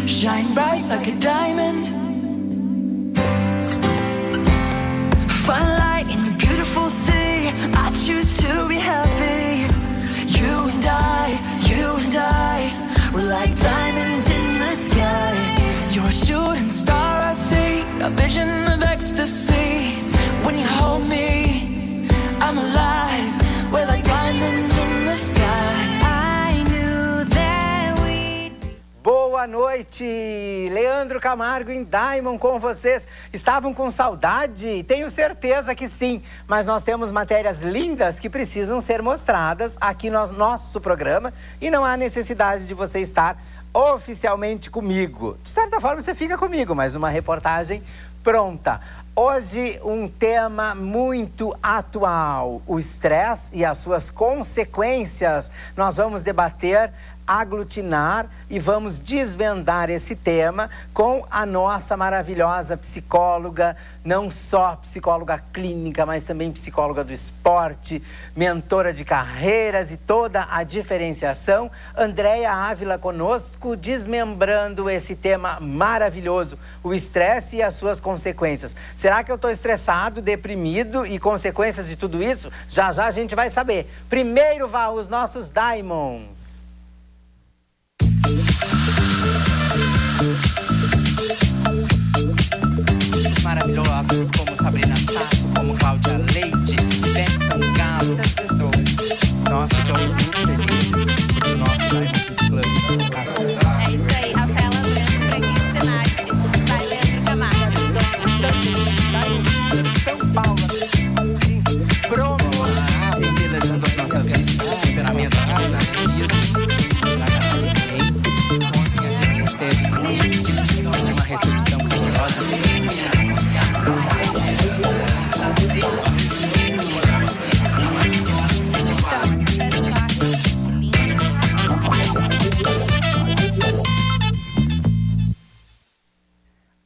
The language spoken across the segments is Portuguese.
shine bright like a diamond. Find light in the beautiful sea. I choose to be happy. You and I, we're like diamonds in the sky. You're a shooting star I see, a vision of ecstasy. When you hold me, I'm alive. We're like diamonds in the sky. I knew that we'd... Boa noite, Leandro Camargo em Diamond com vocês. Estavam com saudade? Tenho certeza que sim, mas nós temos matérias lindas que precisam ser mostradas aqui no nosso programa e não há necessidade de você estar oficialmente comigo. De certa forma você fica comigo, mas uma reportagem pronta. Hoje um tema muito atual, o estresse e as suas consequências. Nós vamos debater, aglutinar e vamos desvendar esse tema com a nossa maravilhosa psicóloga, não só psicóloga clínica, mas também psicóloga do esporte, mentora de carreiras e toda a diferenciação, Andréia Ávila conosco, desmembrando esse tema maravilhoso, o estresse e as suas consequências. Será que eu estou estressado, deprimido e consequências de tudo isso? Já já a gente vai saber. Primeiro vá os nossos Diamonds. Maravilhosos como Sabrina Sato, como Cláudia Leite, Benção Galo, muitas pessoas. Nós ficamos muito felizes por o nosso Diamond Club. É isso aí, Rafaela Branco, Franguinho Senati, vai Leandro Camargo. São Paulo, pronto, embelezando as nossas vidas, temperamento de desafios, da catarinense. Ontem a gente esteve de uma recepção calorosa.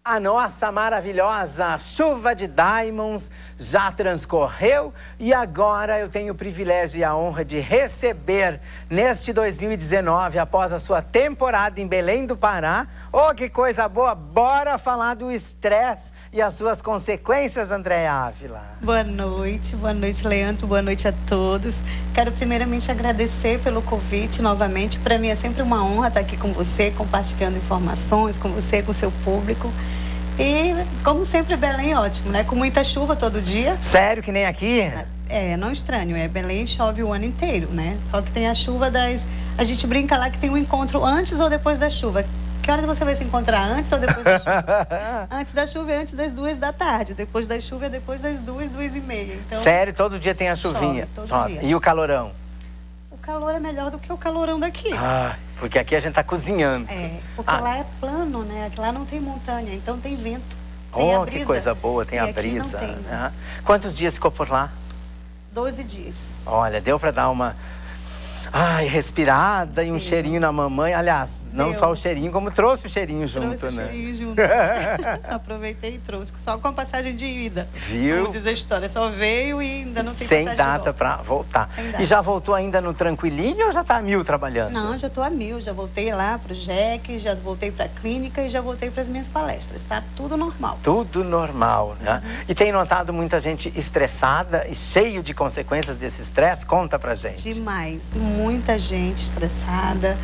A nossa maravilhosa chuva de Diamonds já transcorreu e agora eu tenho o privilégio e a honra de receber neste 2019, após a sua temporada em Belém do Pará. Oh, que coisa boa! Bora falar do estresse e as suas consequências, Andréia Ávila. Boa noite, Leandro, boa noite a todos. Quero primeiramente agradecer pelo convite novamente. Para mim é sempre uma honra estar aqui com você, compartilhando informações com você, com o seu público. E, como sempre, Belém é ótimo, né? Com muita chuva todo dia. Sério, que nem aqui? É, não estranho. Belém chove o ano inteiro, né? Só que tem a chuva das... A gente brinca lá que tem um encontro antes ou depois da chuva. Que horas você vai se encontrar? Antes ou depois da chuva? Antes da chuva é antes das 2 da tarde. Depois da chuva é depois das 2, 2h30. Então, sério, todo dia tem a chuvinha? Chove, todo dia. E o calorão? O calor é melhor do que o calorão daqui. Ah, porque aqui a gente tá cozinhando. É, porque lá é plano, né? Lá não tem montanha, então tem vento. Tem a brisa. Que coisa boa, tem a brisa. Não tem. Quantos dias ficou por lá? 12 dias. Olha, deu para dar uma... respirada e um cheirinho na mamãe. Aliás, não só o cheirinho, como trouxe o cheirinho junto, trouxe né? O cheirinho junto. Aproveitei e trouxe, só com a passagem de ida. Viu? Vamos dizer a história, só veio e ainda não tem sem passagem data para voltar. Sem data. E já voltou ainda no tranquilinho ou já tá a 1000 trabalhando? Não, já tô a 1000, já voltei lá pro JEC, já voltei pra clínica e já voltei para as minhas palestras. Tá tudo normal. Tudo normal, né? E tem notado muita gente estressada e cheio de consequências desse estresse? Conta pra gente. Demais, muita gente estressada.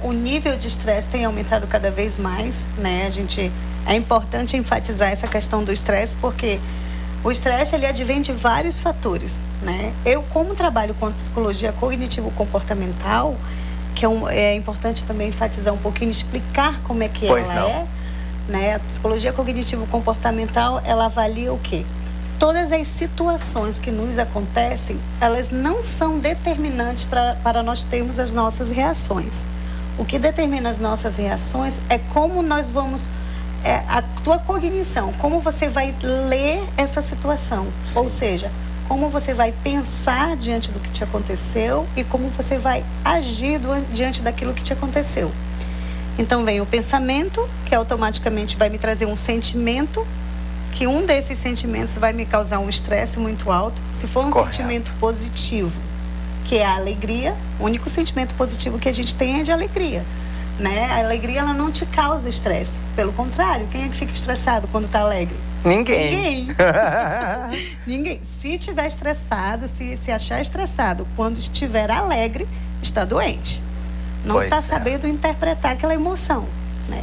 O nível de estresse tem aumentado cada vez mais, né? É importante enfatizar essa questão do estresse, porque o estresse ele advém de vários fatores, né? Eu, como trabalho com a psicologia cognitivo-comportamental, que é importante também enfatizar um pouquinho, explicar como é que pois ela não. é, né? A psicologia cognitivo-comportamental, ela avalia o quê? Todas as situações que nos acontecem, elas não são determinantes para nós termos as nossas reações. O que determina as nossas reações é como nós vamos... a tua cognição, como você vai ler essa situação. Sim. Ou seja, como você vai pensar diante do que te aconteceu e como você vai agir diante daquilo que te aconteceu. Então vem o pensamento, que automaticamente vai me trazer um sentimento, que um desses sentimentos vai me causar um estresse muito alto. Se for um sentimento positivo, que é a alegria, o único sentimento positivo que a gente tem é de alegria. né? A alegria, ela não te causa estresse. Pelo contrário, quem é que fica estressado quando está alegre? Ninguém. Ninguém. Se estiver estressado, se achar estressado quando estiver alegre, está doente. Não Pois está é. sabendo interpretar aquela emoção, né?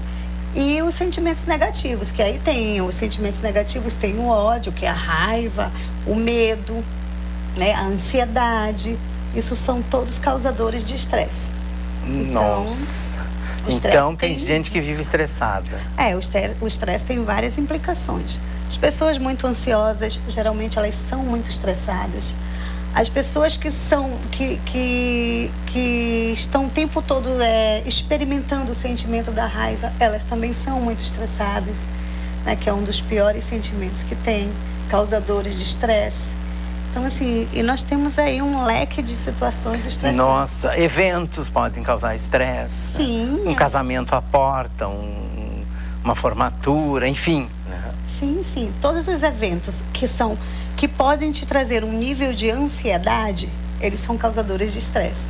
E os sentimentos negativos, que aí tem os sentimentos negativos, tem o ódio, que é a raiva, o medo, né? A ansiedade. Isso são todos causadores de estresse. Nossa. o estresse Então tem tem- gente que vive estressada. O estresse tem várias implicações. As pessoas muito ansiosas, geralmente elas são muito estressadas. As pessoas que estão o tempo todo experimentando o sentimento da raiva, elas também são muito estressadas, né? Que é um dos piores sentimentos que tem, causadores de estresse. Então, assim, e nós temos aí um leque de situações estressantes. Nossa, eventos podem causar estresse. Sim. Um casamento à porta, uma formatura, enfim. Né? Sim. Todos os eventos que podem te trazer um nível de ansiedade, eles são causadores de estresse.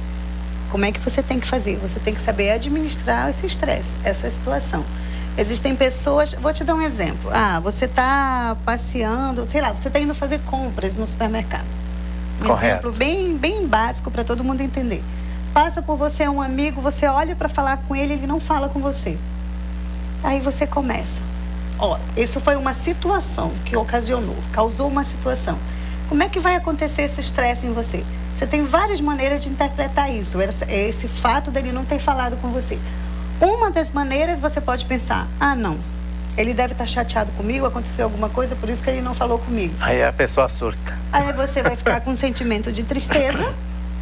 Como é que você tem que fazer? Você tem que saber administrar esse estresse, essa situação. Existem pessoas, vou te dar um exemplo. Você está passeando, sei lá, você está indo fazer compras no supermercado. Um Correto. exemplo bem básico para todo mundo entender. Passa por você um amigo, você olha para falar com ele, ele não fala com você. Aí você começa. Isso foi uma situação que causou uma situação. Como é que vai acontecer esse estresse em você? Você tem várias maneiras de interpretar isso, esse fato dele não ter falado com você. Uma das maneiras você pode pensar, não, ele deve estar chateado comigo, aconteceu alguma coisa, por isso que ele não falou comigo. Aí a pessoa surta. Aí você vai ficar com um sentimento de tristeza,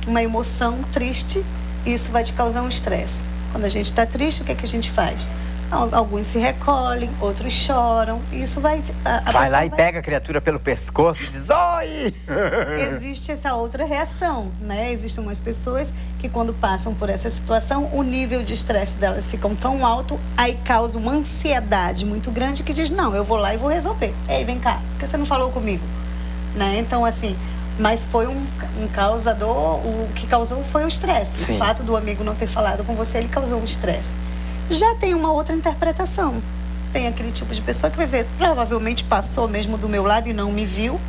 uma emoção triste, e isso vai te causar um estresse. Quando a gente está triste, o que a gente faz? Alguns se recolhem, outros choram, e isso vai... Vai lá e pega a criatura pelo pescoço e diz, oi! Existe essa outra reação, né? Existem umas pessoas que quando passam por essa situação, o nível de estresse delas fica tão alto, aí causa uma ansiedade muito grande que diz, não, eu vou lá e vou resolver. Ei, vem cá, por que você não falou comigo? Né? Então, assim, mas foi um causador, o que causou foi o estresse. Sim. O fato do amigo não ter falado com você, ele causou um estresse. Já tem uma outra interpretação. Tem aquele tipo de pessoa que vai dizer, provavelmente passou mesmo do meu lado e não me viu,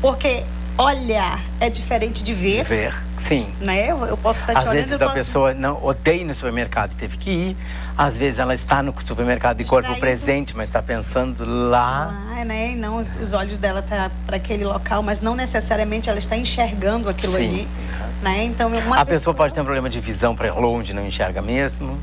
porque olhar é diferente de ver. Ver, sim. Né? Eu posso estar te Às olhando, vezes eu a posso... pessoa não odeia ir no supermercado e teve que ir. Às vezes ela está no supermercado de corpo Distraído. presente, mas está pensando lá. né? E não, os olhos dela estão para aquele local, mas não necessariamente ela está enxergando aquilo Sim. ali. Né? Então, A pessoa pode ter um problema de visão para longe, não enxerga mesmo.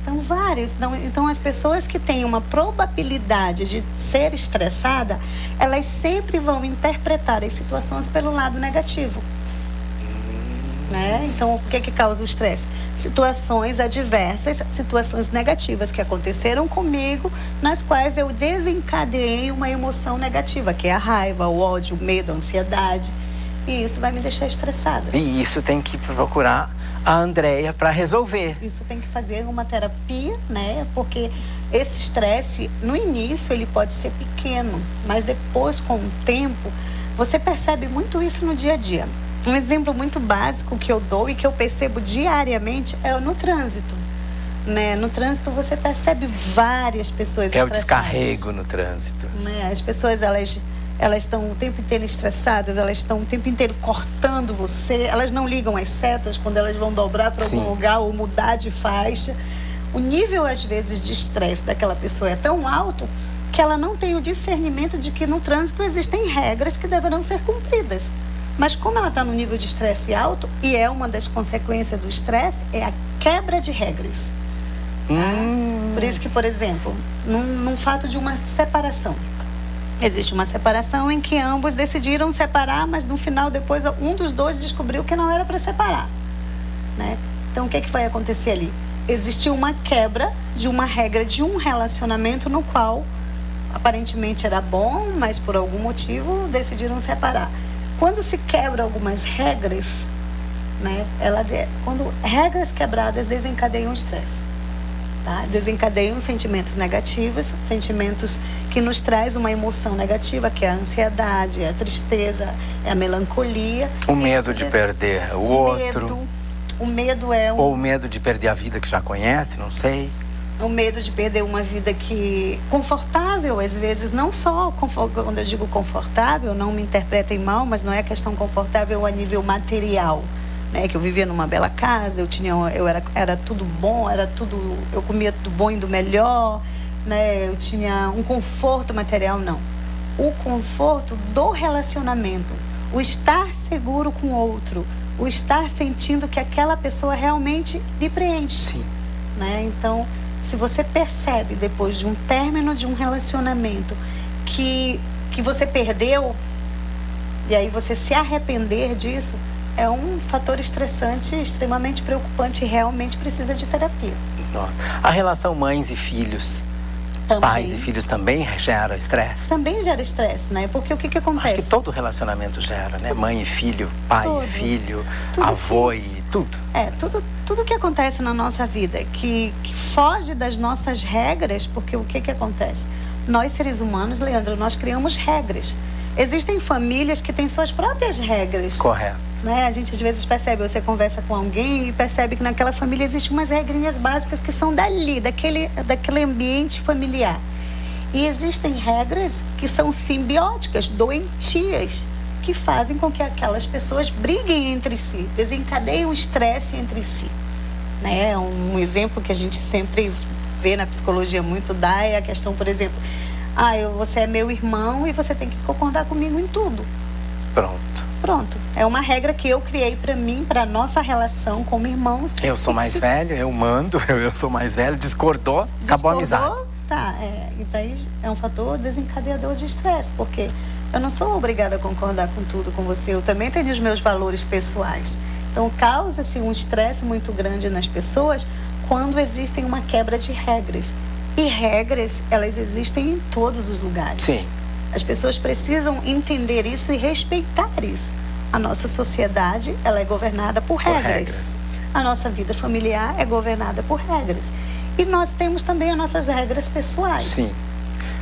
Então, vários. Então, as pessoas que têm uma probabilidade de ser estressada, elas sempre vão interpretar as situações pelo lado negativo. Né? Então, o que causa o estresse? Situações adversas, situações negativas que aconteceram comigo, nas quais eu desencadeei uma emoção negativa, que é a raiva, o ódio, o medo, a ansiedade. E isso vai me deixar estressada. E isso tem que procurar a Andréia para resolver. Isso tem que fazer uma terapia, né? Porque esse estresse, no início, ele pode ser pequeno, mas depois, com o tempo, você percebe muito isso no dia a dia. Um exemplo muito básico que eu dou e que eu percebo diariamente é no trânsito. Né? No trânsito, você percebe várias pessoas É o estressadas. descarrego no trânsito. Né? As pessoas, elas estão o tempo inteiro estressadas, elas estão o tempo inteiro cortando você, elas não ligam as setas quando elas vão dobrar para algum Sim. lugar ou mudar de faixa. O nível, às vezes, de estresse daquela pessoa é tão alto que ela não tem o discernimento de que no trânsito existem regras que deverão ser cumpridas. Mas como ela está no nível de estresse alto, e é uma das consequências do estresse, é a quebra de regras. Por isso que, por exemplo, num fato de uma separação, existe uma separação em que ambos decidiram separar, mas no final, depois, um dos dois descobriu que não era para separar. Né? Então, o que vai acontecer ali? Existiu uma quebra de uma regra de um relacionamento no qual, aparentemente, era bom, mas por algum motivo decidiram separar. Quando se quebra algumas regras, né, quando regras quebradas desencadeiam o estresse. Tá? Desencadeiam sentimentos negativos, sentimentos que nos traz uma emoção negativa, que é a ansiedade, é a tristeza, é a melancolia. O medo de perder o outro. Medo, O medo é Ou o medo de perder a vida que já conhece, não sei. o medo de perder uma vida que confortável, às vezes, não só quando eu digo confortável, não me interpretem mal, mas não é questão confortável a nível material, né? Que eu vivia numa bela casa, era tudo bom, eu comia tudo bom e do melhor, né? Eu tinha um conforto material, não. O conforto do relacionamento, o estar seguro com o outro, o estar sentindo que aquela pessoa realmente lhe preenche. Sim. Né? Então, se você percebe depois de um término de um relacionamento que você perdeu, e aí você se arrepender disso, é um fator estressante, extremamente preocupante e realmente precisa de terapia. A relação mães e filhos, Também. pais e filhos também gera estresse? Também gera estresse, né? Porque o que acontece? Acho que todo relacionamento gera, né? Mãe e filho, pai e filho, Tudo avô e tudo. Tudo que acontece na nossa vida que foge das nossas regras, porque o que acontece? Nós, seres humanos, Leandro, nós criamos regras. Existem famílias que têm suas próprias regras. Correto. Né? A gente às vezes percebe, você conversa com alguém e percebe que naquela família existem umas regrinhas básicas que são dali, daquele ambiente familiar. E existem regras que são simbióticas, doentias, que fazem com que aquelas pessoas briguem entre si, desencadeiem o estresse entre si. Né? Um exemplo que a gente sempre vê na psicologia muito é a questão, por exemplo, você é meu irmão e você tem que concordar comigo em tudo. Pronto. É uma regra que eu criei pra mim, pra nossa relação como irmãos. Eu sou mais velho, eu mando, eu sou mais velho, discordou, acabou a amizade. Tá, então é um fator desencadeador de estresse, porque eu não sou obrigada a concordar com tudo com você, eu também tenho os meus valores pessoais. Então causa-se um estresse muito grande nas pessoas quando existem uma quebra de regras. E regras, elas existem em todos os lugares. Sim. As pessoas precisam entender isso e respeitar isso. A nossa sociedade, ela é governada por regras. A nossa vida familiar é governada por regras. E nós temos também as nossas regras pessoais. Sim.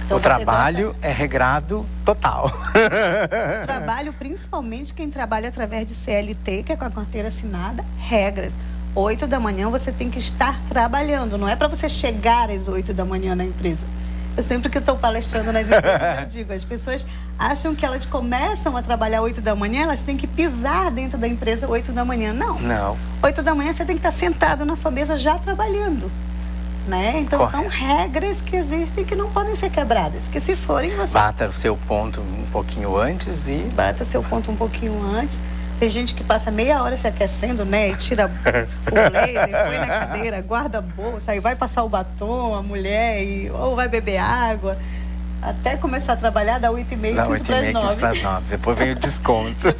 Então, o trabalho é regrado total. O trabalho, principalmente quem trabalha através de CLT, que é com a carteira assinada, regras. 8 da manhã você tem que estar trabalhando. Não é para você chegar às 8 da manhã na empresa. Eu sempre que estou palestrando nas empresas, eu digo, as pessoas acham que elas começam a trabalhar 8 da manhã, elas têm que pisar dentro da empresa 8 da manhã. Não. 8 da manhã você tem que estar sentado na sua mesa já trabalhando. Né? Então Correto. São regras que existem que não podem ser quebradas. Que se forem, você... Bata o seu ponto um pouquinho antes e... Bata o seu ponto um pouquinho antes. Tem gente que passa meia hora se aquecendo, né? E tira o blazer, põe na cadeira, guarda a bolsa, aí vai passar o batom, a mulher, ou vai beber água. Até começar a trabalhar, dá 8h30, 15 para as 9. Depois vem o desconto.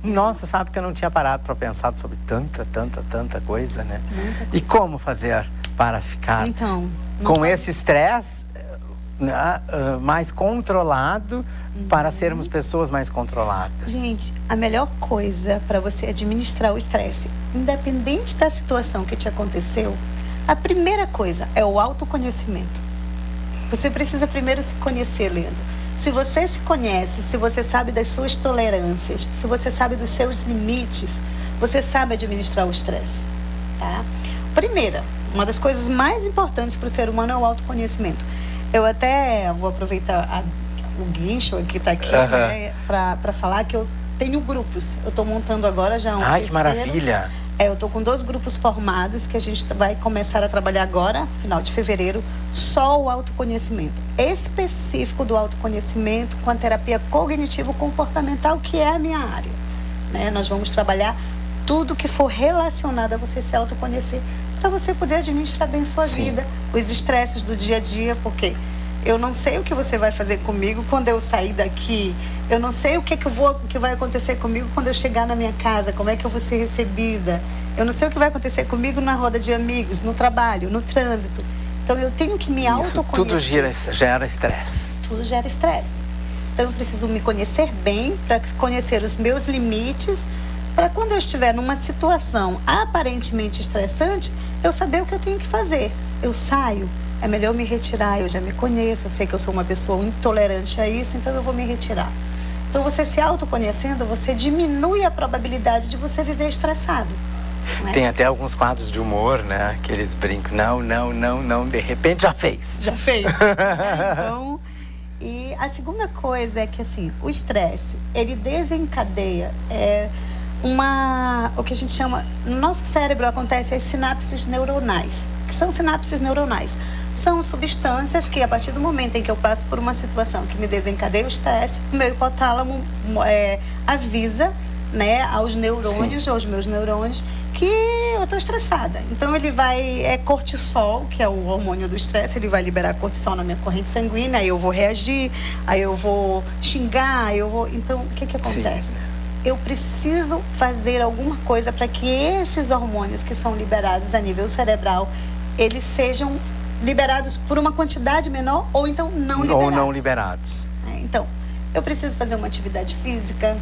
Nossa, sabe que eu não tinha parado para pensar sobre tanta coisa, né? E como fazer para ficar com esse estresse mais controlado, para sermos pessoas mais controladas? Gente, a melhor coisa para você administrar o estresse, independente da situação que te aconteceu, a primeira coisa é o autoconhecimento. Você precisa primeiro se conhecer, Leandro. Se você se conhece, se você sabe das suas tolerâncias, se você sabe dos seus limites, você sabe administrar o estresse, tá? Primeira, uma das coisas mais importantes para o ser humano é o autoconhecimento. Eu até vou aproveitar o guincho que está aqui, né, para falar que eu tenho grupos. Eu estou montando agora já um terceiro. Que maravilha! Eu estou com 2 grupos formados que a gente vai começar a trabalhar agora, final de fevereiro, só o autoconhecimento. Específico do autoconhecimento com a terapia cognitivo-comportamental, que é a minha área. Né? Nós vamos trabalhar tudo que for relacionado a você se autoconhecer, para você poder administrar bem sua vida, os estresses do dia a dia, porque eu não sei o que você vai fazer comigo quando eu sair daqui, eu não sei o que vai acontecer comigo quando eu chegar na minha casa, como é que eu vou ser recebida, eu não sei o que vai acontecer comigo na roda de amigos, no trabalho, no trânsito. Então eu tenho que me autoconhecer. Tudo gera estresse. Tudo gera estresse. Então eu preciso me conhecer bem, para conhecer os meus limites, para quando eu estiver numa situação aparentemente estressante, eu saber o que eu tenho que fazer. Eu saio, é melhor eu me retirar, eu já me conheço, eu sei que eu sou uma pessoa intolerante a isso, então eu vou me retirar. Então, você se autoconhecendo, você diminui a probabilidade de você viver estressado. Né? Tem até alguns quadros de humor, né? Que eles brincam, não, de repente já fez. Já fez. Então, e a segunda coisa é que, assim, o estresse, ele desencadeia o que a gente chama, no nosso cérebro acontece as sinapses neuronais. O que são sinapses neuronais? São substâncias que, a partir do momento em que eu passo por uma situação que me desencadeia o estresse, o meu hipotálamo avisa, né, aos neurônios, aos meus neurônios, que eu estou estressada. Então, ele vai, cortisol, que é o hormônio do estresse, ele vai liberar cortisol na minha corrente sanguínea, aí eu vou reagir, aí eu vou xingar, Então, o que acontece? Sim. Eu preciso fazer alguma coisa para que esses hormônios que são liberados a nível cerebral, eles sejam liberados por uma quantidade menor ou então não liberados. Ou não liberados. Então, eu preciso fazer uma atividade física,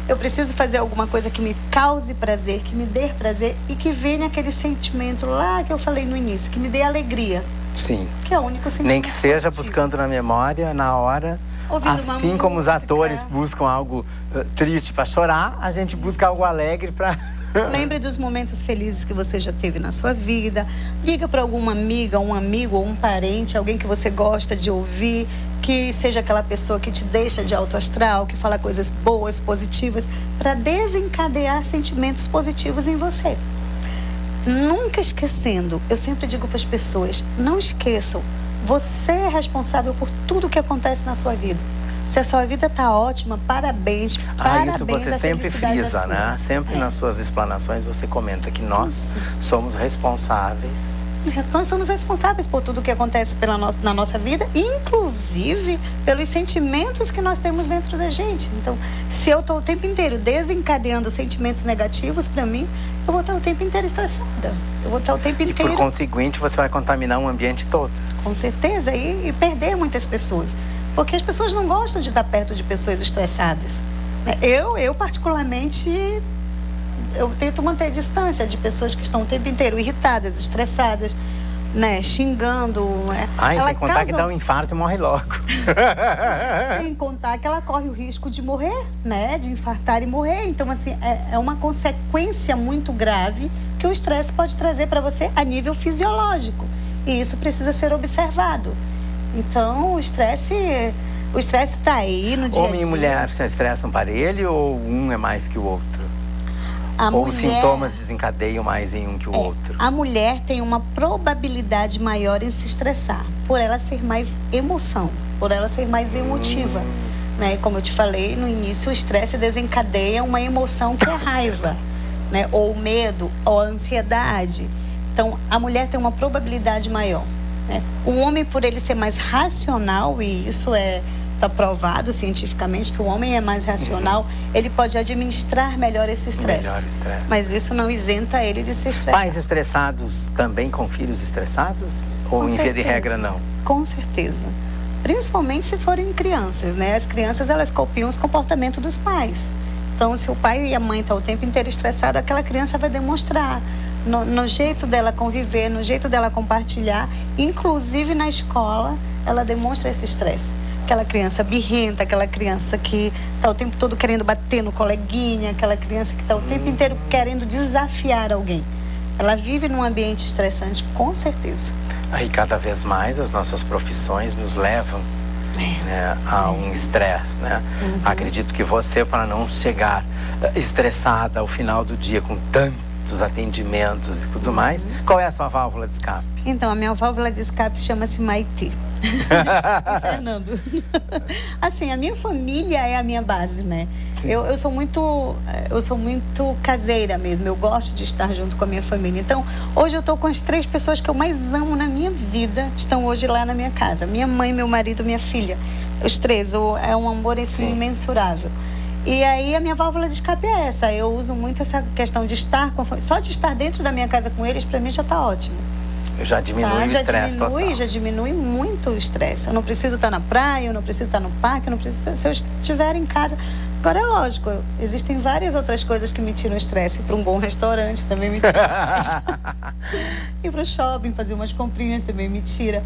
eu preciso fazer alguma coisa que me cause prazer, que me dê prazer e que venha aquele sentimento lá que eu falei no início, que me dê alegria. Sim. Que é o único sentimento. Nem que seja positivo. buscando na memória, na hora. Ouvindo uma assim como os música. atores buscam algo triste para chorar, a gente busca algo alegre para... Lembre dos momentos felizes que você já teve na sua vida. Liga para alguma amiga, um amigo ou um parente, alguém que você gosta de ouvir, que seja aquela pessoa que te deixa de alto astral, que fala coisas boas, positivas, para desencadear sentimentos positivos em você. Nunca esquecendo, eu sempre digo para as pessoas, não esqueçam, você é responsável por tudo que acontece na sua vida. Se a sua vida está ótima, parabéns, parabéns. Isso você sempre frisa, né? Sempre nas suas explanações você comenta que nós somos responsáveis. Nós somos responsáveis por tudo que acontece na nossa vida, inclusive pelos sentimentos que nós temos dentro da gente. Então, se eu estou o tempo inteiro desencadeando sentimentos negativos para mim, eu vou estar o tempo inteiro estressada. Eu vou estar o tempo inteiro... E por conseguinte, você vai contaminar um ambiente todo. Com certeza, e perder muitas pessoas. Porque as pessoas não gostam de estar perto de pessoas estressadas. Eu particularmente, eu tento manter distância de pessoas que estão o tempo inteiro irritadas, estressadas, né, xingando. Sem contar que dá um infarto e morre logo. Sem contar que ela corre o risco de morrer, né, de infartar e morrer. Então, assim, é uma consequência muito grave que o estresse pode trazer para você a nível fisiológico. E isso precisa ser observado. Então, o estresse está aí no dia a dia. Homem e mulher se estressam parelho ou um é mais que o outro? Ou os sintomas desencadeiam mais em um que o outro? A mulher tem uma probabilidade maior em se estressar, por ela ser mais emoção, por ela ser mais emotiva. Né? Como eu te falei no início, o estresse desencadeia uma emoção que é raiva, né? Ou medo, ou ansiedade. Então, a mulher tem uma probabilidade maior. O homem, por ele ser mais racional, e isso está provado cientificamente, que o homem é mais racional, ele pode administrar melhor esse estresse. Mas isso não isenta ele de se estressar. Pais estressados também com filhos estressados? Ou em via de regra não? Com certeza. Principalmente se forem crianças, né? As crianças, elas copiam os comportamentos dos pais. Então, se o pai e a mãe estão o tempo inteiro estressados, aquela criança vai demonstrar. No jeito dela conviver, no jeito dela compartilhar, inclusive na escola, ela demonstra esse estresse. Aquela criança birrenta, aquela criança que está o tempo todo querendo bater no coleguinha, aquela criança que está o tempo inteiro querendo desafiar alguém. Ela vive num ambiente estressante, com certeza. Aí cada vez mais as nossas profissões nos levam né, a um estresse, né? Acredito que você, para não chegar estressada ao final do dia com tantos atendimentos e tudo mais, qual é a sua válvula de escape? Então, a minha válvula de escape chama-se Maitê. Fernando. Assim, a minha família é a minha base, né? Eu sou muito caseira mesmo. Eu gosto de estar junto com a minha família. Então, hoje eu estou com as 3 pessoas que eu mais amo na minha vida. Estão hoje lá na minha casa. Minha mãe, meu marido, minha filha. Os 3. É um amor assim, imensurável. E aí a minha válvula de escape é essa. Eu uso muito essa questão de estar com a família. Só de estar dentro da minha casa com eles, para mim já está ótimo. Já diminui o estresse total. Já diminui muito o estresse. Eu não preciso estar na praia, eu não preciso estar no parque, eu não preciso se eu estiver em casa. Agora, é lógico, existem várias outras coisas que me tiram o estresse. Ir para um bom restaurante também me tira o estresse. Ir para o shopping, fazer umas comprinhas também me tira.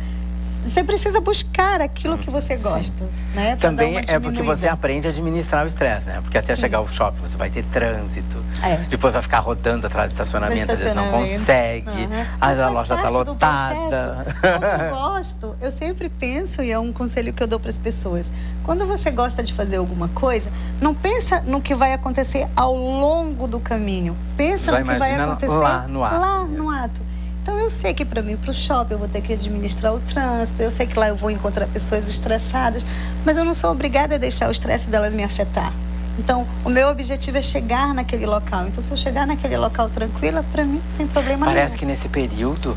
você precisa buscar aquilo que você gosta, né? Pra Também dar uma é porque você diminuída. aprende a administrar o estresse, né? Porque até Sim. chegar ao shopping você vai ter trânsito, É. depois vai ficar rodando atrás do estacionamento, às vezes não consegue, Uhum. às vezes a Mas loja faz tá parte do lotada. processo. Quando eu gosto, eu sempre penso, e é um conselho que eu dou para as pessoas, quando você gosta de fazer alguma coisa, não pensa no que vai acontecer ao longo do caminho, pensa Já no que vai imagina acontecer lá no ato. lá no ato. Então eu sei que para mim, para o shopping, eu vou ter que administrar o trânsito, eu sei que lá eu vou encontrar pessoas estressadas, mas eu não sou obrigada a deixar o estresse delas me afetar. Então, o meu objetivo é chegar naquele local. Então, se eu chegar naquele local tranquila, para mim, sem problema nenhum. Parece que nesse período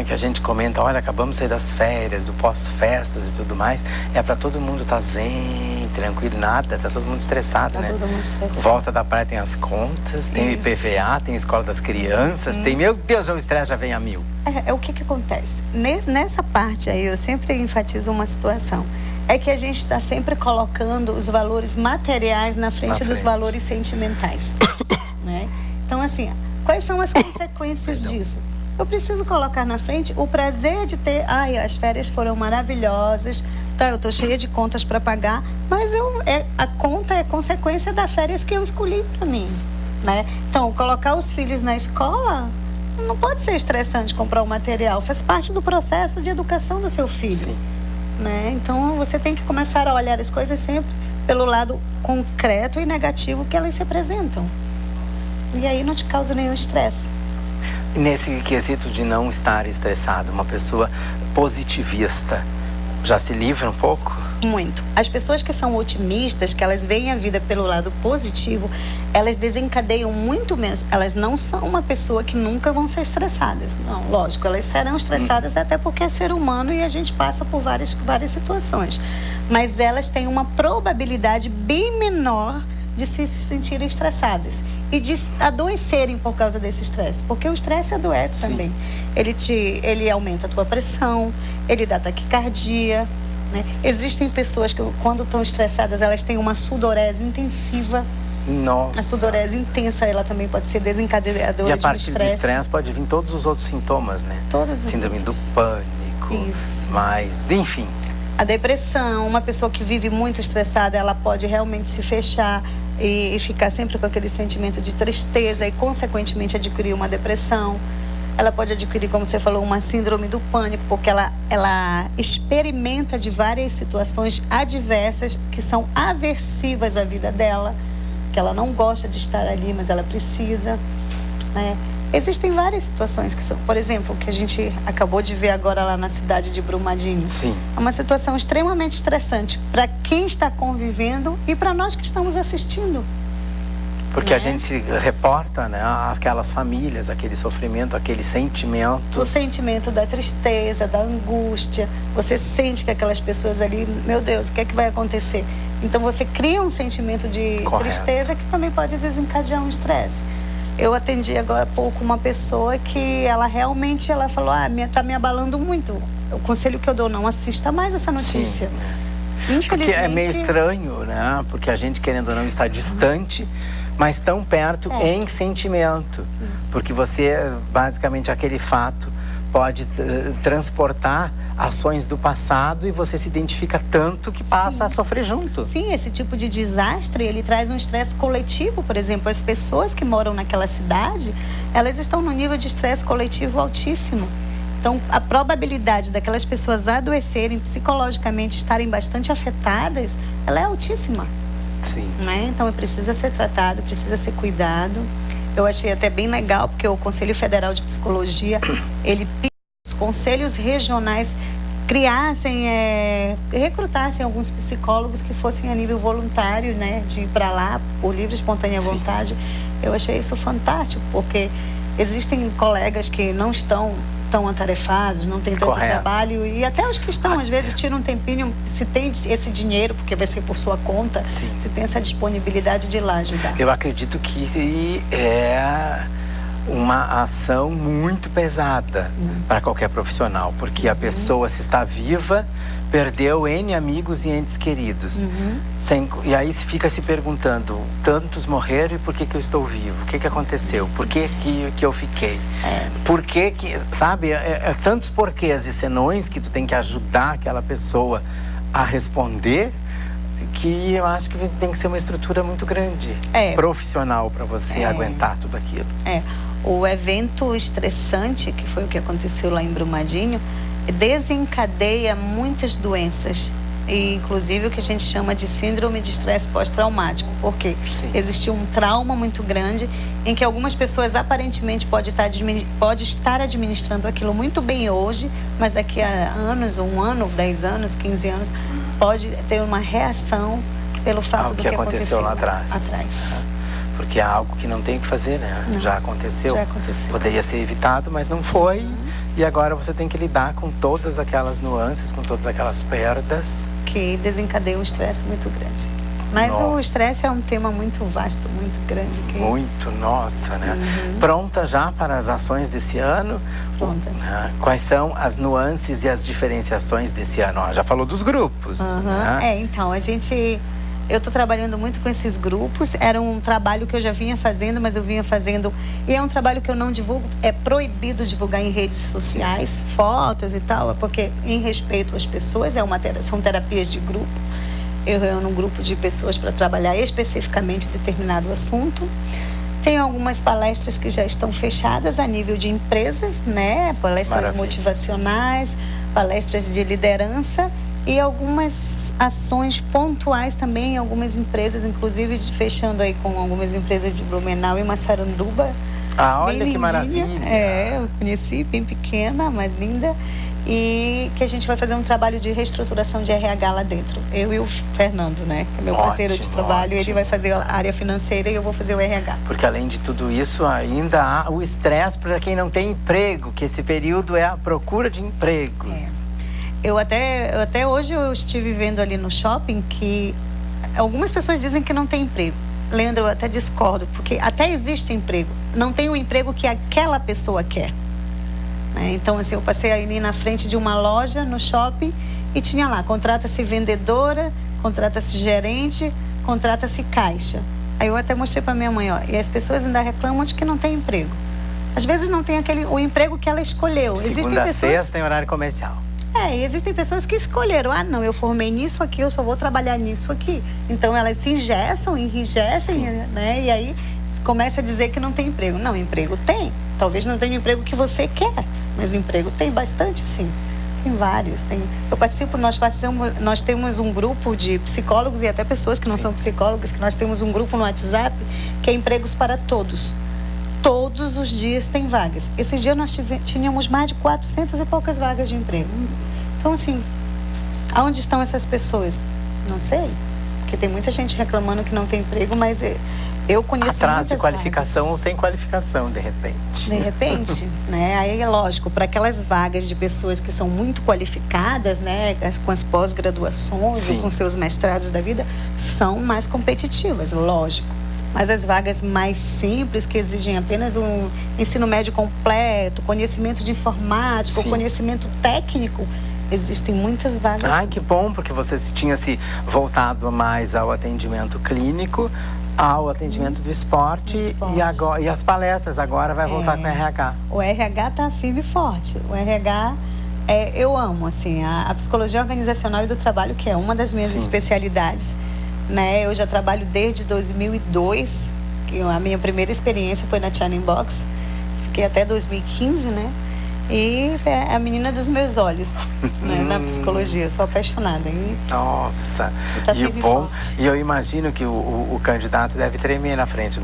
que a gente comenta, olha, acabamos de sair das férias, do pós-festas e tudo mais, é para todo mundo estar zen, tranquilo, nada, tá todo mundo estressado, Tá né? todo mundo estressado. Volta da praia tem as contas, tem o Isso. IPVA, tem a escola das crianças, tem, meu Deus, o estresse já vem a mil. O que acontece? Nessa parte aí, eu sempre enfatizo uma situação. É que a gente está sempre colocando os valores materiais na frente dos valores sentimentais. Né? Então, assim, quais são as consequências disso? Eu preciso colocar na frente o prazer de ter... Ai, as férias foram maravilhosas, tá, eu tô cheia de contas para pagar, mas a conta é consequência das férias que eu escolhi para mim. Né? Então, colocar os filhos na escola não pode ser estressante comprar o material, faz parte do processo de educação do seu filho. Sim. Né? Então, você tem que começar a olhar as coisas sempre pelo lado concreto e negativo que elas se apresentam. E aí não te causa nenhum estresse. Nesse quesito de não estar estressado, uma pessoa positivista já se livra um pouco? Muito. As pessoas que são otimistas, que elas veem a vida pelo lado positivo, elas desencadeiam muito menos. Elas não são uma pessoa que nunca vão ser estressadas. Não, lógico, elas serão estressadas até porque é ser humano e a gente passa por várias situações. Mas elas têm uma probabilidade bem menor de se sentirem estressadas e de adoecerem por causa desse estresse, porque o estresse adoece Sim. também. Ele aumenta a tua pressão, ele dá taquicardia, né? Existem pessoas que quando estão estressadas, elas têm uma sudorese intensiva. Nossa. A sudorese intensa, ela também pode ser desencadeadora E a de um partir do estresse. estresse pode vir todos os outros sintomas, né? Todos os Síndrome outros. do pânico. Isso. Mas, enfim. A depressão, uma pessoa que vive muito estressada, ela pode realmente se fechar e ficar sempre com aquele sentimento de tristeza e, consequentemente, adquirir uma depressão. Ela pode adquirir, como você falou, uma síndrome do pânico, porque ela experimenta de várias situações adversas que são aversivas à vida dela, que ela não gosta de estar ali, mas ela precisa, né? Existem várias situações que são, por exemplo, o que a gente acabou de ver agora lá na cidade de Brumadinho. Sim. É uma situação extremamente estressante para quem está convivendo e para nós que estamos assistindo. Porque a gente se reporta, né, aquelas famílias, aquele sofrimento, aquele sentimento. O sentimento da tristeza, da angústia. Você sente que aquelas pessoas ali, meu Deus, o que é que vai acontecer? Então você cria um sentimento de tristeza que também pode desencadear um estresse. Eu atendi agora há pouco uma pessoa que ela realmente falou, tá me abalando muito. O conselho que eu dou, não assista mais essa notícia. Sim. Infelizmente... Porque é meio estranho, né? Porque a gente, querendo ou não, está distante, mas tão perto em sentimento. Isso. Porque você, basicamente, aquele fato pode transportar ações do passado e você se identifica tanto que passa a sofrer junto. Sim, esse tipo de desastre, ele traz um estresse coletivo. Por exemplo, as pessoas que moram naquela cidade, elas estão num nível de estresse coletivo altíssimo. Então, a probabilidade daquelas pessoas adoecerem psicologicamente, estarem bastante afetadas, ela é altíssima. Sim. Né? Então, precisa ser tratado, precisa ser cuidado. Eu achei até bem legal, porque o Conselho Federal de Psicologia, ele pediu que os conselhos regionais criassem, recrutassem alguns psicólogos que fossem a nível voluntário, né? De ir para lá, por livre e espontânea vontade. Eu achei isso fantástico, porque existem colegas que não estão tão atarefados, não tem tanto trabalho, e até os que estão, às vezes, tiram um tempinho, se tem esse dinheiro, porque vai ser por sua conta, se tem essa disponibilidade de ir lá ajudar. Eu acredito que é uma ação muito pesada para qualquer profissional, porque a pessoa, se está viva, perdeu N amigos e entes queridos. E aí se fica se perguntando, tantos morreram e por que eu estou vivo? O que aconteceu? Por que eu fiquei? Por que, sabe, tantos porquês e senões que tu tem que ajudar aquela pessoa a responder, que eu acho que tem que ser uma estrutura muito grande, profissional, para você aguentar tudo aquilo. O evento estressante, que foi o que aconteceu lá em Brumadinho, desencadeia muitas doenças, e inclusive o que a gente chama de síndrome de estresse pós-traumático, porque existiu um trauma muito grande em que algumas pessoas aparentemente pode estar administrando aquilo muito bem hoje, mas daqui a anos, 1 ano, 10 anos, 15 anos, pode ter uma reação pelo fato do que aconteceu lá atrás. Porque é algo que não tem o que fazer, né? Já aconteceu. Poderia ser evitado, mas não foi. E agora você tem que lidar com todas aquelas nuances, com todas aquelas perdas. Que desencadeiam um estresse muito grande. Mas o estresse é um tema muito vasto, muito grande. Muito, nossa, né? Pronta já para as ações desse ano? Pronta. Quais são as nuances e as diferenciações desse ano? Já falou dos grupos. Né? Então, eu estou trabalhando muito com esses grupos. Era um trabalho que eu já vinha fazendo, mas eu vinha fazendo... E é um trabalho que eu não divulgo. É proibido divulgar em redes sociais, fotos e tal, porque em respeito às pessoas, são terapias de grupo. Eu reúno um grupo de pessoas para trabalhar especificamente determinado assunto. Tenho algumas palestras que já estão fechadas a nível de empresas, né? Palestras motivacionais, palestras de liderança e algumas ações pontuais também em algumas empresas, inclusive fechando aí com algumas empresas de Blumenau e Massaranduba. Olha que maravilha! Eu conheci, bem pequena, mas linda. E que a gente vai fazer um trabalho de reestruturação de RH lá dentro. Eu e o Fernando, né? Que é meu parceiro de trabalho. Ele vai fazer a área financeira e eu vou fazer o RH. Porque além de tudo isso, ainda há o estresse para quem não tem emprego, que esse período é a procura de empregos. Eu até hoje eu estive vendo ali no shopping que algumas pessoas dizem que não tem emprego. Leandro, eu até discordo, porque até existe emprego. Não tem o emprego que aquela pessoa quer. Então, assim, eu passei ali na frente de uma loja no shopping e tinha lá, contrata-se vendedora, contrata-se gerente, contrata-se caixa. Aí eu até mostrei para minha mãe, e as pessoas ainda reclamam de que não tem emprego. Às vezes não tem o emprego que ela escolheu. Segunda a sexta tem horário comercial. E existem pessoas que escolheram, não, eu formei nisso aqui, eu só vou trabalhar nisso aqui. Então elas se engessam, enrijecem, né? E aí começa a dizer que não tem emprego. Não, emprego tem. Talvez não tenha o emprego que você quer, mas emprego tem bastante, sim. Tem vários. Nós temos um grupo de psicólogos e até pessoas que não são psicólogas, que nós temos um grupo no WhatsApp que é empregos para todos. Todos os dias tem vagas. Esse dia nós tínhamos mais de 400 e poucas vagas de emprego. Então, assim, aonde estão essas pessoas? Não sei. Porque tem muita gente reclamando que não tem emprego, mas eu conheço atrás de qualificação vagas. Ou sem qualificação, de repente. De repente, né? Aí é lógico, para aquelas vagas de pessoas que são muito qualificadas, né? Com as pós-graduações, ou com seus mestrados da vida, são mais competitivas, lógico. Mas as vagas mais simples, que exigem apenas um ensino médio completo, conhecimento de informática, conhecimento técnico, existem muitas vagas. Que bom, porque você tinha se voltado mais ao atendimento clínico, ao atendimento do esporte. E as palestras agora vai voltar com o RH. O RH está firme e forte. O RH, eu amo, assim, a psicologia organizacional e do trabalho, que é uma das minhas especialidades. Né? Eu já trabalho desde 2002, que a minha primeira experiência foi na Shining Box. Fiquei até 2015, né? E é a menina dos meus olhos, né? Na psicologia. Eu sou apaixonada. Nossa! E o bom, e eu imagino que o candidato deve tremer na frente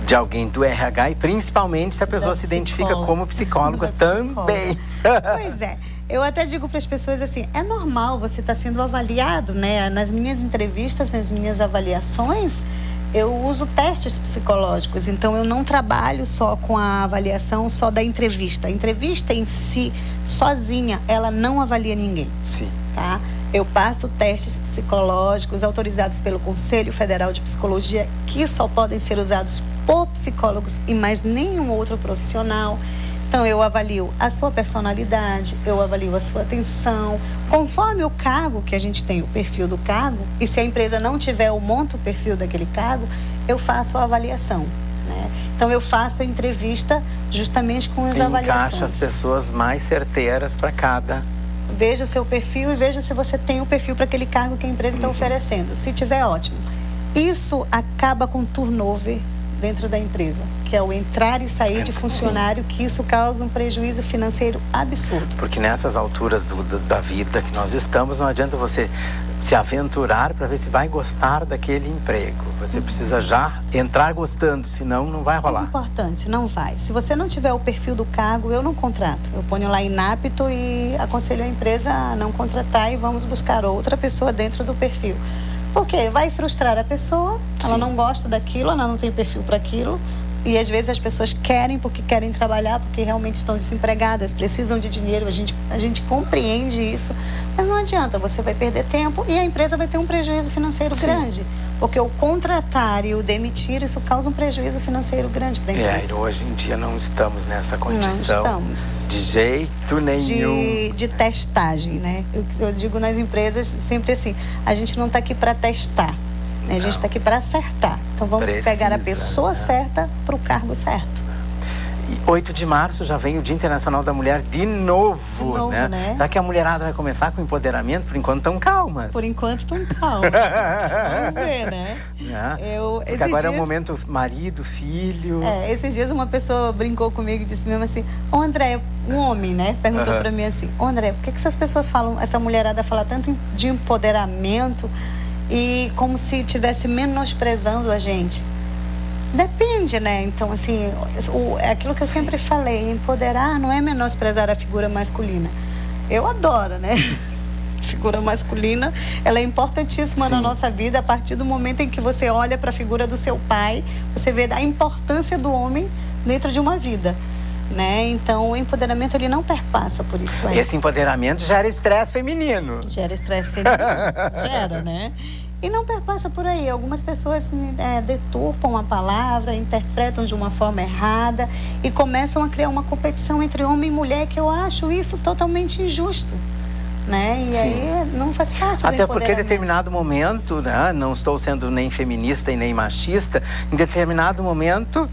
de alguém do RH, e principalmente se a pessoa se identifica como psicóloga também. Pois é. Eu até digo para as pessoas assim, é normal você estar sendo avaliado, né? Nas minhas entrevistas, nas minhas avaliações, eu uso testes psicológicos. Então, eu não trabalho só com a avaliação só da entrevista. A entrevista em si, sozinha, ela não avalia ninguém. Tá? Eu passo testes psicológicos autorizados pelo Conselho Federal de Psicologia, que só podem ser usados por psicólogos e mais nenhum outro profissional. Então, eu avalio a sua personalidade, eu avalio a sua atenção. Conforme o cargo que a gente tem, o perfil do cargo, e se a empresa não tiver, eu monto o perfil daquele cargo, eu faço a avaliação, né? Então, eu faço a entrevista justamente com as avaliações. Encaixa as pessoas mais certeiras para cada... Veja o seu perfil e veja se você tem o perfil para aquele cargo que a empresa está oferecendo. Se tiver, ótimo. Isso acaba com turnover dentro da empresa, que é o entrar e sair de funcionário, que isso causa um prejuízo financeiro absurdo. Porque nessas alturas da vida que nós estamos, não adianta você se aventurar para ver se vai gostar daquele emprego. Você precisa já entrar gostando, senão não vai rolar. É importante, não vai. Se você não tiver o perfil do cargo, eu não contrato. Eu ponho lá inapto e aconselho a empresa a não contratar e vamos buscar outra pessoa dentro do perfil. Porque vai frustrar a pessoa, ela não gosta daquilo, ela não tem perfil para aquilo. E às vezes as pessoas querem porque querem trabalhar, porque realmente estão desempregadas, precisam de dinheiro, a gente compreende isso. Mas não adianta, você vai perder tempo e a empresa vai ter um prejuízo financeiro grande. Porque o contratar e o demitir, isso causa um prejuízo financeiro grande para a empresa. E hoje em dia não estamos nessa condição. Não estamos. De jeito nenhum. De testagem, né? Eu digo nas empresas sempre assim, a gente não está aqui para testar, né? A gente está aqui para acertar. Então vamos pegar a pessoa certa para o cargo certo. E 8 de março já vem o Dia Internacional da Mulher de novo, né? Será que a mulherada vai começar com empoderamento? Por enquanto estão calmas. Por enquanto estão calmas. Vamos ver, né? Porque agora é o momento marido, filho... Esses dias uma pessoa brincou comigo e disse mesmo assim, ô André, um homem, né? Perguntou pra mim assim, ô André, por que essas pessoas falam, essa mulherada fala tanto de empoderamento e como se estivesse menosprezando a gente? Depende, né? Então, assim, é aquilo que eu sempre falei, empoderar não é menosprezar a figura masculina. Eu adoro, né? A figura masculina, ela é importantíssima na nossa vida. A partir do momento em que você olha para a figura do seu pai, você vê a importância do homem dentro de uma vida, né? Então, o empoderamento, ele não perpassa por isso aí. Esse empoderamento gera estresse feminino. Gera estresse feminino, gera, né? E não perpassa por aí. Algumas pessoas deturpam a palavra, interpretam de uma forma errada e começam a criar uma competição entre homem e mulher, que eu acho isso totalmente injusto, né? E aí não faz parte do Até porque em determinado momento, né, não estou sendo nem feminista e nem machista, em determinado momento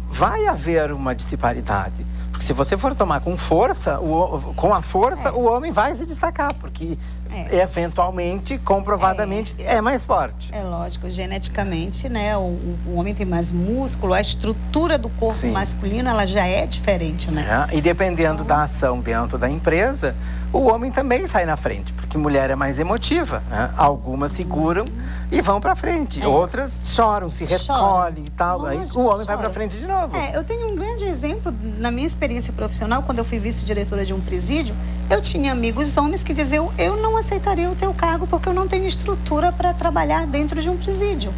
vai haver uma disparidade. Porque se você for tomar com força, o homem vai se destacar, porque eventualmente, comprovadamente, é mais forte. É lógico, geneticamente, né? O homem tem mais músculo, a estrutura do corpo masculino, ela já é diferente, né? E dependendo da ação dentro da empresa, o homem também sai na frente, porque mulher é mais emotiva, né? Algumas seguram e vão pra frente, outras choram, se recolhem e tal, aí o homem vai pra frente de novo. Eu tenho um grande exemplo na minha experiência profissional, quando eu fui vice-diretora de um presídio, eu tinha amigos homens que diziam, eu não aceitaria o teu cargo porque eu não tenho estrutura para trabalhar dentro de um presídio.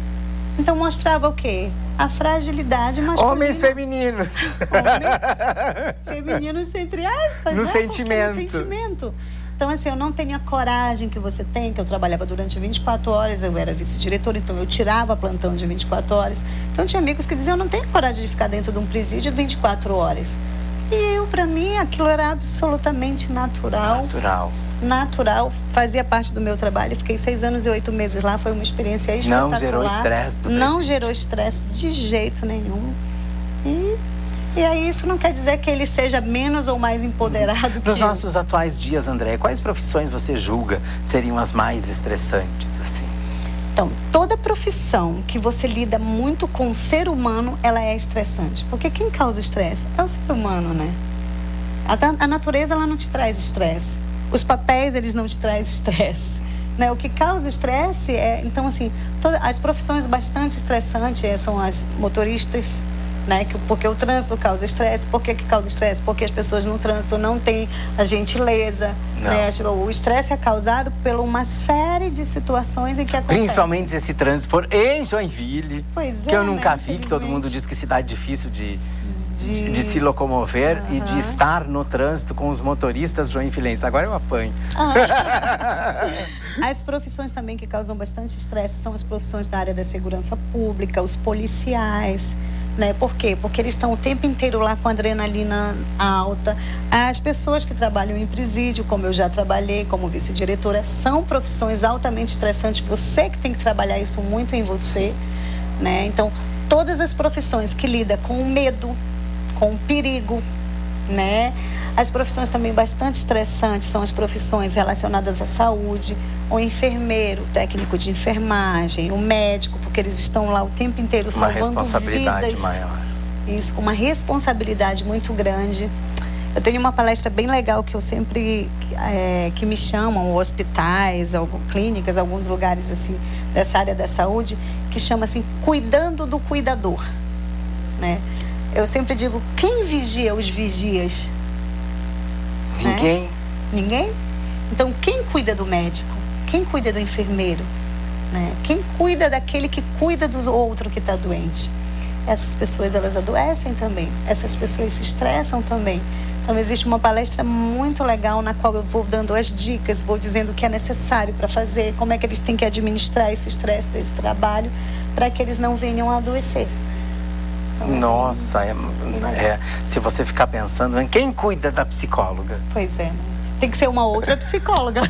Então mostrava o quê? A fragilidade masculina. Homens femininos. Homens femininos, entre aspas, no né? sentimento. No sentimento. Então, assim, eu não tenho a coragem que você tem, que eu trabalhava durante 24 horas, eu era vice-diretora, então eu tirava plantão de 24 horas. Então, tinha amigos que diziam, eu não tenho coragem de ficar dentro de um presídio de 24 horas. E eu, pra mim, aquilo era absolutamente natural. Natural, fazia parte do meu trabalho. Fiquei 6 anos e 8 meses lá, foi uma experiência espetacular. Não gerou estresse? Não gerou estresse de jeito nenhum. E aí isso não quer dizer que ele seja menos ou mais empoderado que Nos nossos atuais dias, André, quais profissões você julga seriam as mais estressantes, assim? Então, toda profissão que você lida muito com o ser humano, ela é estressante. Porque quem causa estresse é o ser humano, né? A natureza, ela não te traz estresse. Os papéis, eles não te trazem estresse, né? O que causa estresse então, assim, as profissões bastante estressantes são as motoristas, né? Porque o trânsito causa estresse. Por que causa estresse? Porque as pessoas no trânsito não têm a gentileza, né? O estresse é causado por uma série de situações em que acontece. Principalmente se esse trânsito for em Joinville, que eu nunca vi, que todo mundo diz que cidade difícil de se locomover e de estar no trânsito com os motoristas joinvilenses. Agora eu apanho. As profissões também que causam bastante estresse são as profissões da área da segurança pública, os policiais, né? Por quê? Porque eles estão o tempo inteiro lá com adrenalina alta. As pessoas que trabalham em presídio, como eu já trabalhei como vice-diretora, são profissões altamente estressantes. Você que tem que trabalhar isso muito em você, né? Então, todas as profissões que lidam com o medo, com o perigo, né? As profissões também bastante estressantes são as profissões relacionadas à saúde, o enfermeiro, o técnico de enfermagem, o médico, porque eles estão lá o tempo inteiro salvando vidas. Uma responsabilidade maior. Isso, uma responsabilidade muito grande. Eu tenho uma palestra bem legal que eu sempre, que me chamam, hospitais, clínicas, alguns lugares assim, dessa área da saúde, que chama assim, Cuidando do Cuidador, né? Eu sempre digo, quem vigia os vigias? Ninguém. Né? Ninguém? Então, quem cuida do médico? Quem cuida do enfermeiro? Né? Quem cuida daquele que cuida do outro que está doente? Essas pessoas, elas adoecem também. Essas pessoas se estressam também. Então, existe uma palestra muito legal na qual eu vou dando as dicas, vou dizendo o que é necessário para fazer, como é que eles têm que administrar esse estresse desse trabalho, para que eles não venham a adoecer. Então, nossa, se você ficar pensando em quem cuida da psicóloga. Pois é, né? Tem que ser uma outra psicóloga.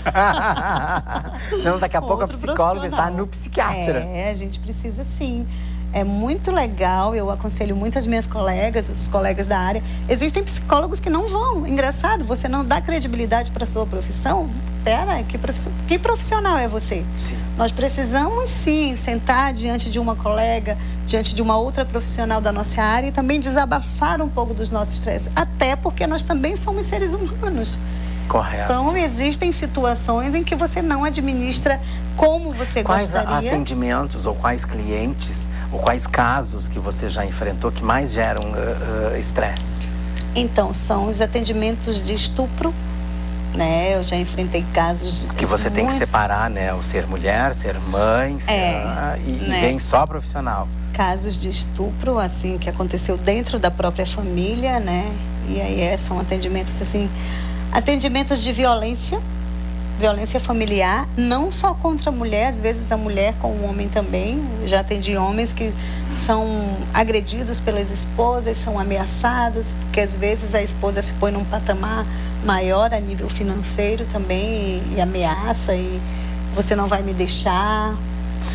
Senão daqui a pouco a psicóloga está no psiquiatra. A gente precisa sim. É muito legal, eu aconselho muito as minhas colegas, os colegas da área. Existem psicólogos que não vão. Engraçado, você não dá credibilidade para a sua profissão. Pera, que profissional é você? Sim. Nós precisamos sim sentar diante de uma colega, diante de uma outra profissional da nossa área e também desabafar um pouco dos nossos estresses. Até porque nós também somos seres humanos. Correto. Então, existem situações em que você não administra como você gostaria. Quais atendimentos ou quais clientes ou quais casos que você já enfrentou que mais geram estresse? Então, são os atendimentos de estupro, né? Eu já enfrentei casos... Que você tem que separar, né? O ser mulher, ser mãe, e vem só profissional. Casos de estupro, assim, que aconteceu dentro da própria família, né? E aí são atendimentos, assim... Atendimentos de violência familiar, não só contra a mulher, às vezes a mulher com o homem também. Já atendi homens que são agredidos pelas esposas, são ameaçados, porque às vezes a esposa se põe num patamar maior a nível financeiro também e ameaça, e você não vai me deixar,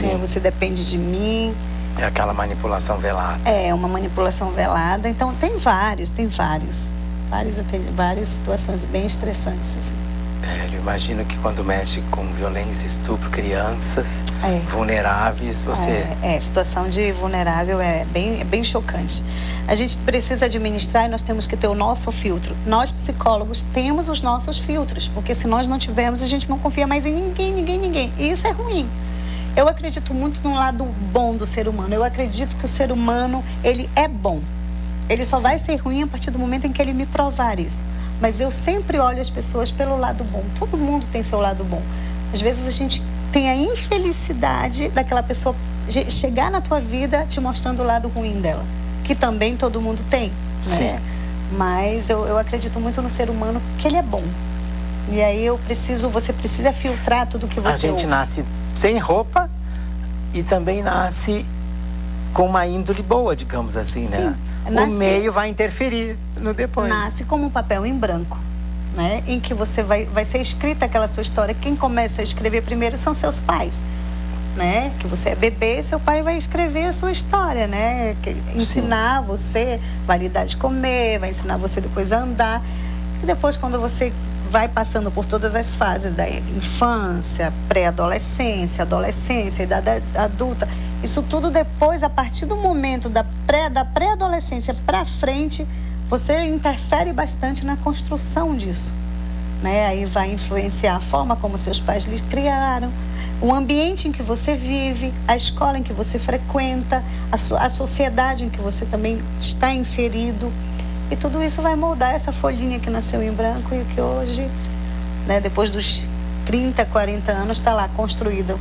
né, você depende de mim. É aquela manipulação velada. É, uma manipulação velada. Então tem várias situações bem estressantes, assim. Eu imagino que quando mexe com violência, estupro, crianças vulneráveis, você... Situação de vulnerável é bem chocante. A gente precisa administrar e nós temos que ter o nosso filtro. Nós, psicólogos, temos os nossos filtros, porque se nós não tivermos, a gente não confia mais em ninguém. E isso é ruim. Eu acredito muito no lado bom do ser humano. Eu acredito que o ser humano, ele é bom. Ele só vai ser ruim a partir do momento em que ele me provar isso. Mas eu sempre olho as pessoas pelo lado bom. Todo mundo tem seu lado bom. Às vezes a gente tem a infelicidade daquela pessoa chegar na tua vida te mostrando o lado ruim dela. Que também todo mundo tem, né? Sim. Mas eu acredito muito no ser humano, que ele é bom. E aí você precisa filtrar tudo que você ouve. A gente nasce sem roupa e também nasce com uma índole boa, digamos assim, né? O meio vai interferir no depois. Nasce como um papel em branco, né? Em que você vai ser escrita aquela sua história. Quem começa a escrever primeiro são seus pais, né? Que você é bebê, seu pai vai escrever a sua história, né? Ensinar você, vai lhe dar de comer, vai ensinar você depois a andar. E depois, quando você vai passando por todas as fases da infância, pré-adolescência, adolescência, idade adulta, isso tudo depois, a partir do momento da pré-adolescência para frente, você interfere bastante na construção disso, né? Aí vai influenciar a forma como seus pais lhe criaram, o ambiente em que você vive, a escola em que você frequenta, a sociedade em que você também está inserido. E tudo isso vai moldar essa folhinha que nasceu em branco e que hoje, né, depois dos 30, 40 anos, está lá construída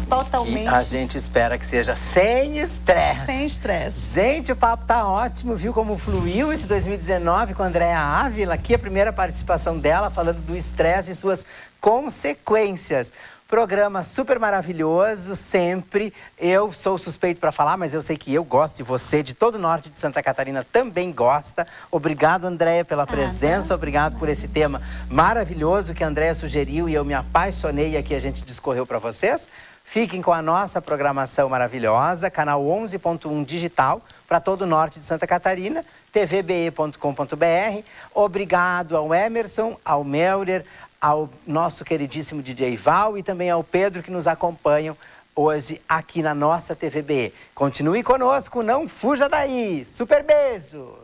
totalmente. E a gente espera que seja sem estresse. Sem estresse. Gente, o papo tá ótimo, viu como fluiu esse 2019 com a Andréa Ávila. Aqui a primeira participação dela, falando do estresse e suas consequências. Programa super maravilhoso, sempre. Eu sou suspeito para falar, mas eu sei que eu gosto e você, de todo o norte de Santa Catarina, também gosta. Obrigado, Andréia, pela presença. Obrigado por esse tema maravilhoso que a Andréia sugeriu e eu me apaixonei e aqui a gente discorreu para vocês. Fiquem com a nossa programação maravilhosa, canal 11.1 digital, para todo o norte de Santa Catarina, tvbe.com.br. Obrigado ao Emerson, ao Melder, ao nosso queridíssimo DJ Val e também ao Pedro que nos acompanham hoje aqui na nossa TVBE. Continue conosco, não fuja daí. Super beijo!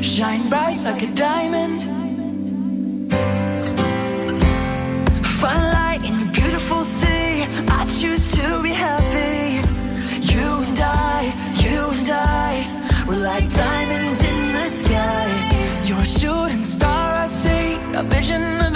Shine bright like a diamond. Find light in the beautiful sea. I choose to be happy. You and I, we're like diamonds in the sky. You're a shooting star, I see a vision of